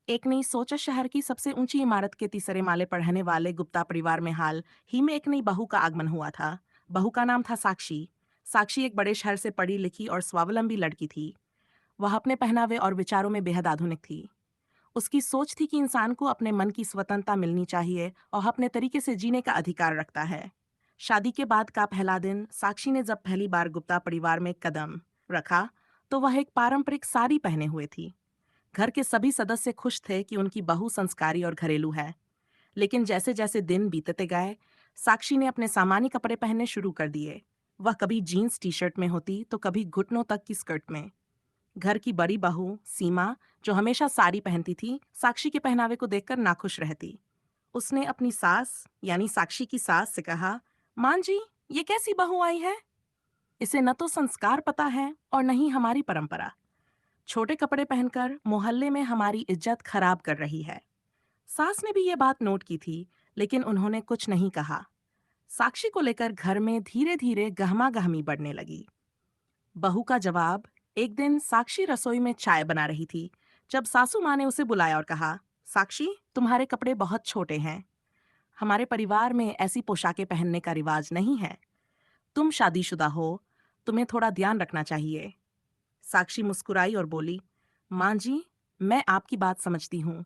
एक नई सोचा शहर की सबसे ऊंची इमारत के तीसरे माले पर रहने वाले गुप्ता परिवार में हाल ही में एक नई बहू का आगमन हुआ था। बहू का नाम था साक्षी। साक्षी एक बड़े शहर से पढ़ी लिखी और स्वावलंबी लड़की थी। वह अपने पहनावे और विचारों में बेहद आधुनिक थी। उसकी सोच थी कि इंसान को अपने मन की स्वतंत्रता मिलनी चाहिए और अपने तरीके से जीने का अधिकार रखता है। शादी के बाद का पहला दिन साक्षी ने जब पहली बार गुप्ता परिवार में कदम रखा तो वह एक पारंपरिक साड़ी पहने हुए थी। घर के सभी सदस्य खुश थे कि उनकी बहू संस्कारी और घरेलू है। लेकिन जैसे जैसे दिन बीतते गए, साक्षी ने अपने सामान्य कपड़े पहनने शुरू कर दिए। वह कभी जीन्स टी शर्ट में होती तो कभी घुटनों तक की स्कर्ट में। घर की बड़ी बहू सीमा, जो हमेशा साड़ी पहनती थी, साक्षी के पहनावे को देखकर नाखुश रहती। उसने अपनी सास यानी साक्षी की सास से कहा, मान जी, ये कैसी बहू आई है? इसे न तो संस्कार पता है और न ही हमारी परंपरा। छोटे कपड़े पहनकर मोहल्ले में हमारी इज्जत खराब कर रही है। सास ने भी ये बात नोट की थी, लेकिन उन्होंने कुछ नहीं कहा। साक्षी को लेकर घर में धीरे धीरे गहमा-गहमी बढ़ने लगी। बहू का जवाब, एक दिन साक्षी रसोई में चाय बना रही थी, जब सासू माँ ने उसे बुलाया और कहा, साक्षी, तुम्हारे कपड़े बहुत छोटे हैं। हमारे परिवार में ऐसी पोशाकें पहनने का रिवाज नहीं है। तुम शादीशुदा हो, तुम्हें थोड़ा ध्यान रखना चाहिए। साक्षी मुस्कुराई और बोली, माँ जी, मैं आपकी बात समझती हूँ,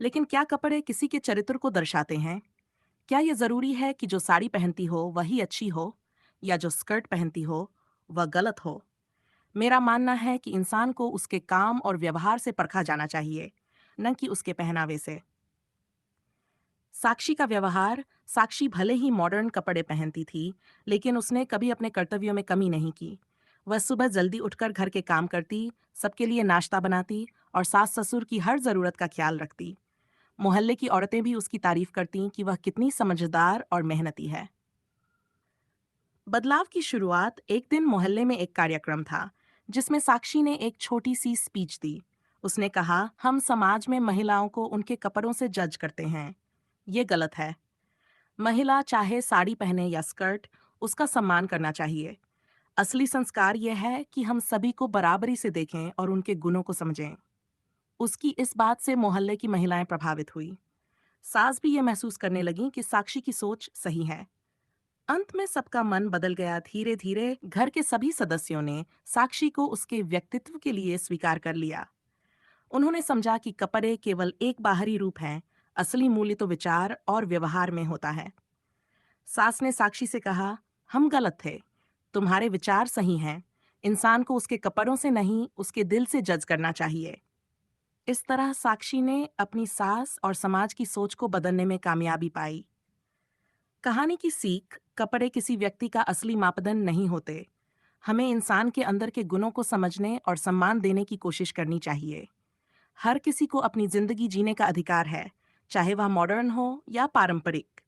लेकिन क्या कपड़े किसी के चरित्र को दर्शाते हैं? क्या ये जरूरी है कि जो साड़ी पहनती हो वही अच्छी हो, या जो स्कर्ट पहनती हो वह गलत हो? मेरा मानना है कि इंसान को उसके काम और व्यवहार से परखा जाना चाहिए, न कि उसके पहनावे से। साक्षी का व्यवहार, साक्षी भले ही मॉडर्न कपड़े पहनती थी, लेकिन उसने कभी अपने कर्तव्यों में कमी नहीं की। वह सुबह जल्दी उठकर घर के काम करती, सबके लिए नाश्ता बनाती और सास ससुर की हर जरूरत का ख्याल रखती। मोहल्ले की औरतें भी उसकी तारीफ करतीं कि वह कितनी समझदार और मेहनती है। बदलाव की शुरुआत एक दिन मोहल्ले में एक कार्यक्रम था, जिसमें साक्षी ने एक छोटी सी स्पीच दी। उसने कहा, हम समाज में महिलाओं को उनके कपड़ों से जज करते हैं। ये गलत है। महिला चाहे साड़ी पहने या स्कर्ट, उसका सम्मान करना चाहिए। असली संस्कार यह है कि हम सभी को बराबरी से देखें और उनके गुणों को समझें। उसकी इस बात से मोहल्ले की महिलाएं प्रभावित हुई। सास भी ये महसूस करने लगी कि साक्षी की सोच सही है। अंत में सबका मन बदल गया। धीरे धीरे घर के सभी सदस्यों ने साक्षी को उसके व्यक्तित्व के लिए स्वीकार कर लिया। उन्होंने समझा कि कपड़े केवल एक बाहरी रूप हैं, असली मूल्य तो विचार और व्यवहार में होता है। सास ने साक्षी से कहा, हम गलत थे, तुम्हारे विचार सही हैं। इंसान को उसके कपड़ों से नहीं, उसके दिल से जज करना चाहिए। इस तरह साक्षी ने अपनी सास और समाज की सोच को बदलने में कामयाबी पाई। कहानी की सीख, कपड़े किसी व्यक्ति का असली मापदंड नहीं होते। हमें इंसान के अंदर के गुणों को समझने और सम्मान देने की कोशिश करनी चाहिए। हर किसी को अपनी जिंदगी जीने का अधिकार है, चाहे वह मॉडर्न हो या पारंपरिक।